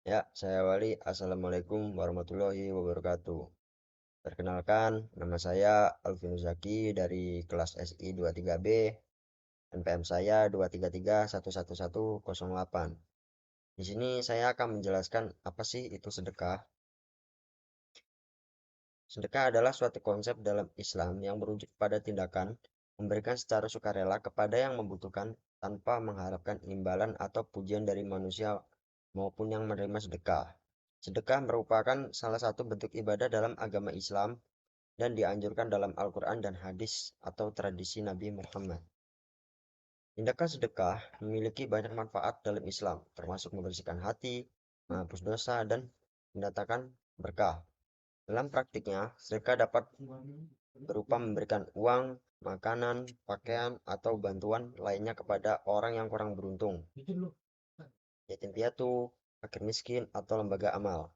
Ya, saya Wali. Assalamualaikum warahmatullahi wabarakatuh. Perkenalkan, nama saya Alvin Zaki dari kelas SI 23B. NPM saya 233111108. Di sini saya akan menjelaskan apa sih itu sedekah. Sedekah adalah suatu konsep dalam Islam yang merujuk pada tindakan memberikan secara sukarela kepada yang membutuhkan tanpa mengharapkan imbalan atau pujian dari manusia maupun yang menerima sedekah. Sedekah merupakan salah satu bentuk ibadah dalam agama Islam dan dianjurkan dalam Al-Quran dan hadis atau tradisi Nabi Muhammad. Tindakan sedekah memiliki banyak manfaat dalam Islam, termasuk membersihkan hati, menghapus dosa, dan mendatangkan berkah. Dalam praktiknya, sedekah dapat berupa memberikan uang, makanan, pakaian, atau bantuan lainnya kepada orang yang kurang beruntung, yatim piatu, fakir miskin, atau lembaga amal.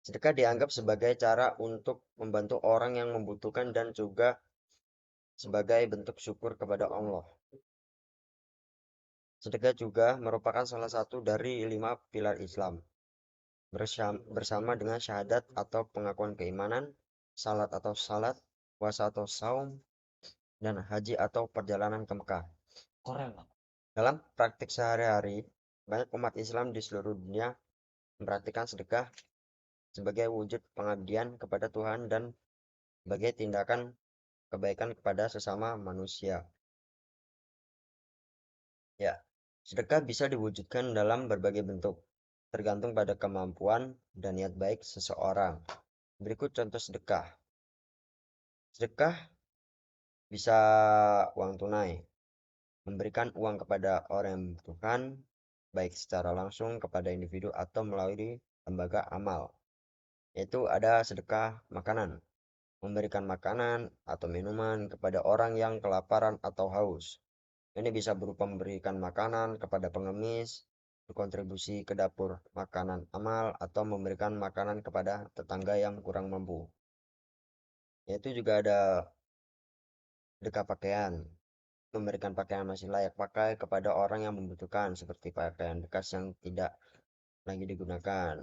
Sedekah dianggap sebagai cara untuk membantu orang yang membutuhkan dan juga sebagai bentuk syukur kepada Allah. Sedekah juga merupakan salah satu dari 5 pilar Islam, bersama dengan syahadat atau pengakuan keimanan, salat, puasa atau saum, dan haji atau perjalanan ke Mekah. Dalam praktik sehari-hari, banyak umat Islam di seluruh dunia memperhatikan sedekah sebagai wujud pengabdian kepada Tuhan dan sebagai tindakan kebaikan kepada sesama manusia. Ya, sedekah bisa diwujudkan dalam berbagai bentuk, tergantung pada kemampuan dan niat baik seseorang. Berikut contoh sedekah. Sedekah bisa uang tunai, memberikan uang kepada orang yang membutuhkan, baik secara langsung kepada individu atau melalui lembaga amal. Yaitu ada sedekah makanan, memberikan makanan atau minuman kepada orang yang kelaparan atau haus. Ini bisa berupa memberikan makanan kepada pengemis, berkontribusi ke dapur makanan amal, atau memberikan makanan kepada tetangga yang kurang mampu. Yaitu juga ada sedekah pakaian, memberikan pakaian masih layak pakai kepada orang yang membutuhkan, seperti pakaian bekas yang tidak lagi digunakan.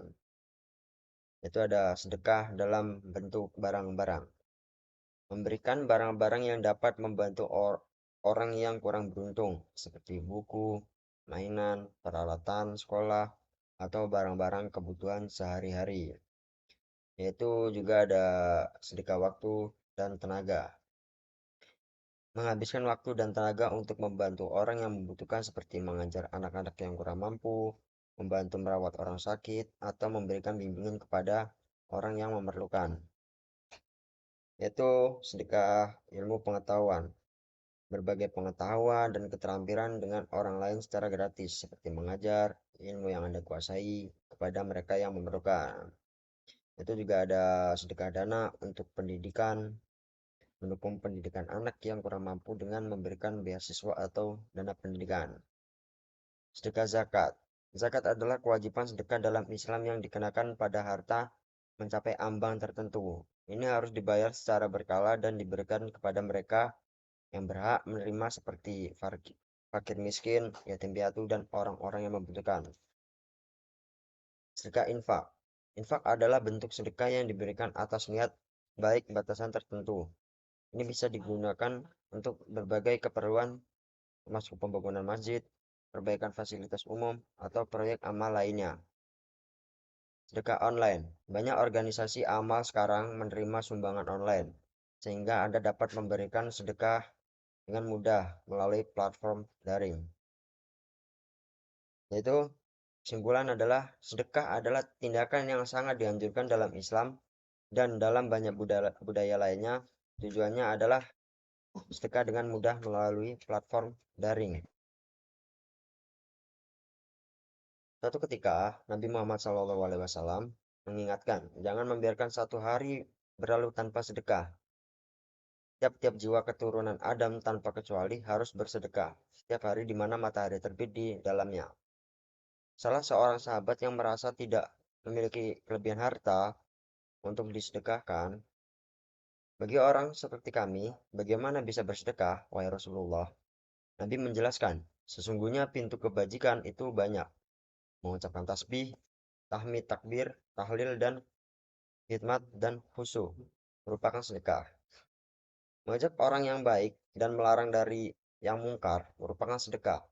Itu ada sedekah dalam bentuk barang-barang, memberikan barang-barang yang dapat membantu orang yang kurang beruntung, seperti buku, mainan, peralatan sekolah, atau barang-barang kebutuhan sehari-hari. Yaitu juga ada sedekah waktu dan tenaga, menghabiskan waktu dan tenaga untuk membantu orang yang membutuhkan, seperti mengajar anak-anak yang kurang mampu, membantu merawat orang sakit, atau memberikan bimbingan kepada orang yang memerlukan. Yaitu sedekah ilmu pengetahuan, berbagai pengetahuan dan keterampilan dengan orang lain secara gratis, seperti mengajar ilmu yang Anda kuasai kepada mereka yang memerlukan. Itu juga ada sedekah dana untuk pendidikan, mendukung pendidikan anak yang kurang mampu dengan memberikan beasiswa atau dana pendidikan. Sedekah zakat. Zakat adalah kewajiban sedekah dalam Islam yang dikenakan pada harta mencapai ambang tertentu. Ini harus dibayar secara berkala dan diberikan kepada mereka yang berhak menerima, seperti fakir miskin, yatim piatu, dan orang-orang yang membutuhkan. Sedekah infak. Infak adalah bentuk sedekah yang diberikan atas niat baik batasan tertentu. Ini bisa digunakan untuk berbagai keperluan, termasuk pembangunan masjid, perbaikan fasilitas umum, atau proyek amal lainnya. Sedekah online. Banyak organisasi amal sekarang menerima sumbangan online, sehingga Anda dapat memberikan sedekah dengan mudah melalui platform daring. Yaitu kesimpulan adalah sedekah adalah tindakan yang sangat dianjurkan dalam Islam dan dalam banyak budaya lainnya. Tujuannya adalah sedekah dengan mudah melalui platform daring. Suatu ketika, Nabi Muhammad SAW mengingatkan, jangan membiarkan satu hari berlalu tanpa sedekah. Tiap-tiap jiwa keturunan Adam tanpa kecuali harus bersedekah setiap hari di mana matahari terbit di dalamnya. Salah seorang sahabat yang merasa tidak memiliki kelebihan harta untuk disedekahkan, bagi orang seperti kami, bagaimana bisa bersedekah, wahai Rasulullah? Nabi menjelaskan, sesungguhnya pintu kebajikan itu banyak. Mengucapkan tasbih, tahmid, takbir, tahlil, dan hikmat dan khusyuk merupakan sedekah. Mengajak orang yang baik dan melarang dari yang mungkar merupakan sedekah.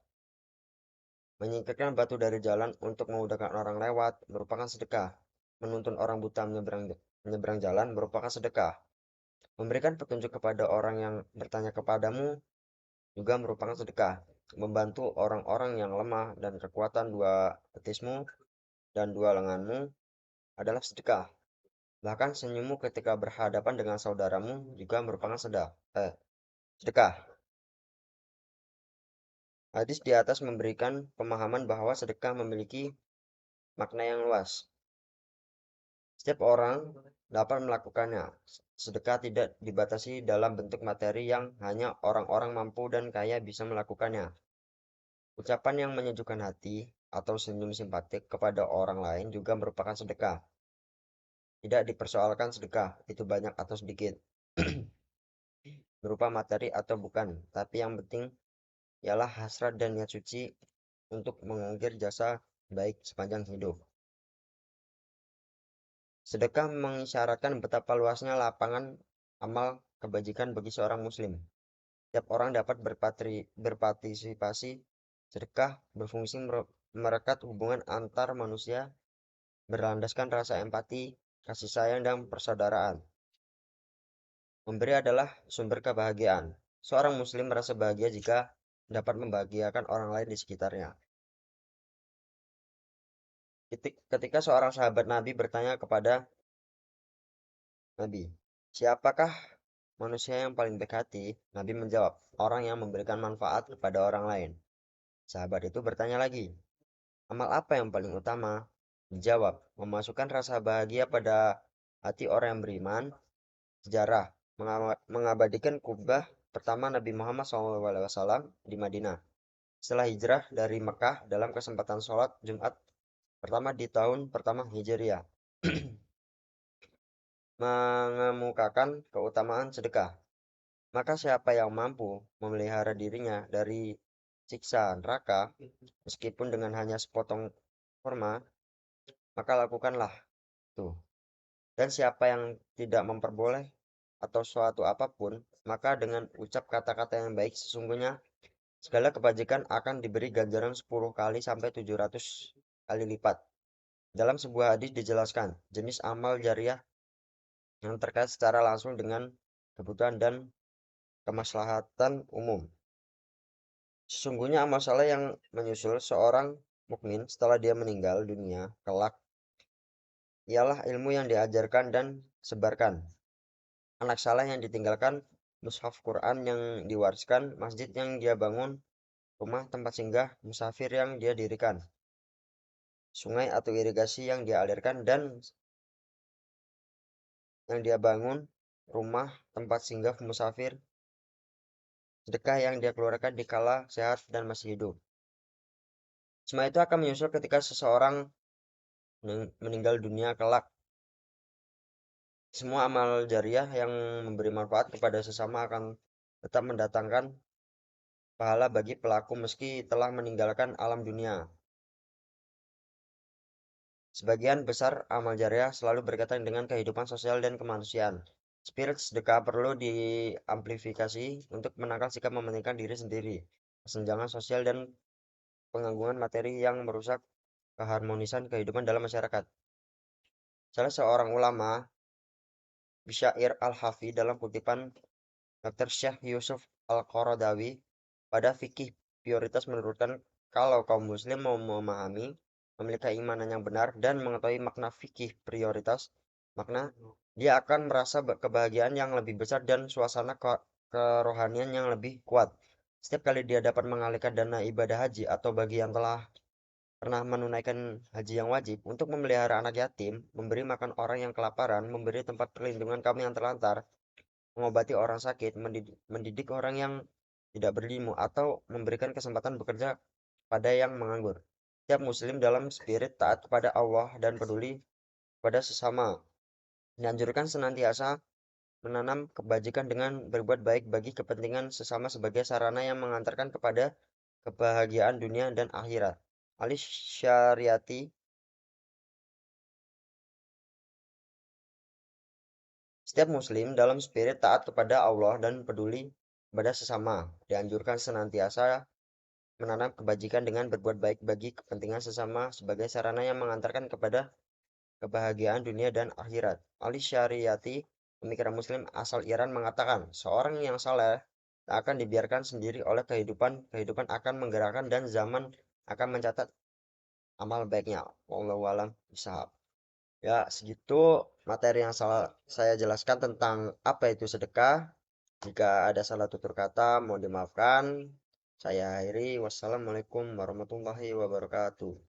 Menyingkirkan batu dari jalan untuk memudahkan orang lewat merupakan sedekah. Menuntun orang buta menyeberang jalan merupakan sedekah. Memberikan petunjuk kepada orang yang bertanya kepadamu juga merupakan sedekah. Membantu orang-orang yang lemah dan kekuatan dua betismu dan dua lenganmu adalah sedekah. Bahkan senyummu ketika berhadapan dengan saudaramu juga merupakan sedekah. Hadis di atas memberikan pemahaman bahwa sedekah memiliki makna yang luas. Setiap orang dapat melakukannya. Sedekah tidak dibatasi dalam bentuk materi yang hanya orang-orang mampu dan kaya bisa melakukannya. Ucapan yang menyejukkan hati atau senyum simpatik kepada orang lain juga merupakan sedekah. Tidak dipersoalkan sedekah itu banyak atau sedikit, berupa materi atau bukan, tapi yang penting ialah hasrat dan niat suci untuk mengukir jasa baik sepanjang hidup. Sedekah mengisyaratkan betapa luasnya lapangan amal kebajikan bagi seorang muslim. Setiap orang dapat berpartisipasi. Sedekah berfungsi merekat hubungan antar manusia berlandaskan rasa empati, kasih sayang, dan persaudaraan. Memberi adalah sumber kebahagiaan. Seorang muslim merasa bahagia jika dapat membahagiakan orang lain di sekitarnya. Ketika seorang sahabat Nabi bertanya kepada Nabi, "Siapakah manusia yang paling baik hati?" Nabi menjawab, "Orang yang memberikan manfaat kepada orang lain." Sahabat itu bertanya lagi, "Amal apa yang paling utama?" Dijawab, "Memasukkan rasa bahagia pada hati orang yang beriman." Sejarah mengabadikan kubah pertama Nabi Muhammad SAW di Madinah. Setelah hijrah dari Mekah dalam kesempatan sholat Jumat pertama di tahun pertama Hijriah. Mengemukakan keutamaan sedekah. Maka siapa yang mampu memelihara dirinya dari siksa neraka, meskipun dengan hanya sepotong kurma, maka lakukanlah itu. Dan siapa yang tidak memperboleh atau suatu apapun, maka dengan ucap kata-kata yang baik sesungguhnya segala kebajikan akan diberi ganjaran 10 kali sampai 700 kali lipat. Dalam sebuah hadis dijelaskan jenis amal jariah yang terkait secara langsung dengan kebutuhan dan kemaslahatan umum. Sesungguhnya amal saleh yang menyusul seorang mukmin setelah dia meninggal dunia kelak ialah ilmu yang diajarkan dan sebarkan, anak saleh yang ditinggalkan, mushaf Quran yang diwariskan, masjid yang dia bangun, rumah tempat singgah musafir yang dia dirikan, sungai atau irigasi yang dia alirkan dan yang dia bangun, rumah tempat singgah musafir, sedekah yang dia keluarkan di kala sehat dan masih hidup. Semua itu akan menyusul ketika seseorang meninggal dunia kelak. Semua amal jariah yang memberi manfaat kepada sesama akan tetap mendatangkan pahala bagi pelaku meski telah meninggalkan alam dunia. Sebagian besar amal jariah selalu berkaitan dengan kehidupan sosial dan kemanusiaan. Spirit sedekah perlu diamplifikasi untuk menangkal sikap mementingkan diri sendiri, kesenjangan sosial, dan pengangguran materi yang merusak keharmonisan kehidupan dalam masyarakat. Salah seorang ulama, Bisyair Al-Hafi, dalam kutipan Dr. Syekh Yusuf Al-Qaradawi pada fikih prioritas menurutkan kalau kaum muslim mau memahami, memiliki keimanan yang benar dan mengetahui makna fikih prioritas, makna dia akan merasa kebahagiaan yang lebih besar dan suasana kerohanian yang lebih kuat. Setiap kali dia dapat mengalihkan dana ibadah haji atau bagi yang telah pernah menunaikan haji yang wajib untuk memelihara anak yatim, memberi makan orang yang kelaparan, memberi tempat perlindungan kaum yang terlantar, mengobati orang sakit, mendidik orang yang tidak berilmu, atau memberikan kesempatan bekerja pada yang menganggur. Setiap muslim dalam spirit taat kepada Allah dan peduli pada sesama. Dianjurkan senantiasa menanam kebajikan dengan berbuat baik bagi kepentingan sesama sebagai sarana yang mengantarkan kepada kebahagiaan dunia dan akhirat. Ali Syariati Setiap muslim dalam spirit taat kepada Allah dan peduli pada sesama, dianjurkan senantiasa menanam kebajikan dengan berbuat baik bagi kepentingan sesama sebagai sarana yang mengantarkan kepada kebahagiaan dunia dan akhirat. Ali Syariati, pemikiran muslim asal Iran mengatakan, seorang yang saleh tak akan dibiarkan sendiri oleh kehidupan, kehidupan akan menggerakkan dan zaman akan mencatat amal baiknya. Wallahu alam bishawab. Ya, segitu materi yang saya jelaskan tentang apa itu sedekah. Jika ada salah tutur kata, mohon dimaafkan. Saya akhiri. Wassalamualaikum warahmatullahi wabarakatuh.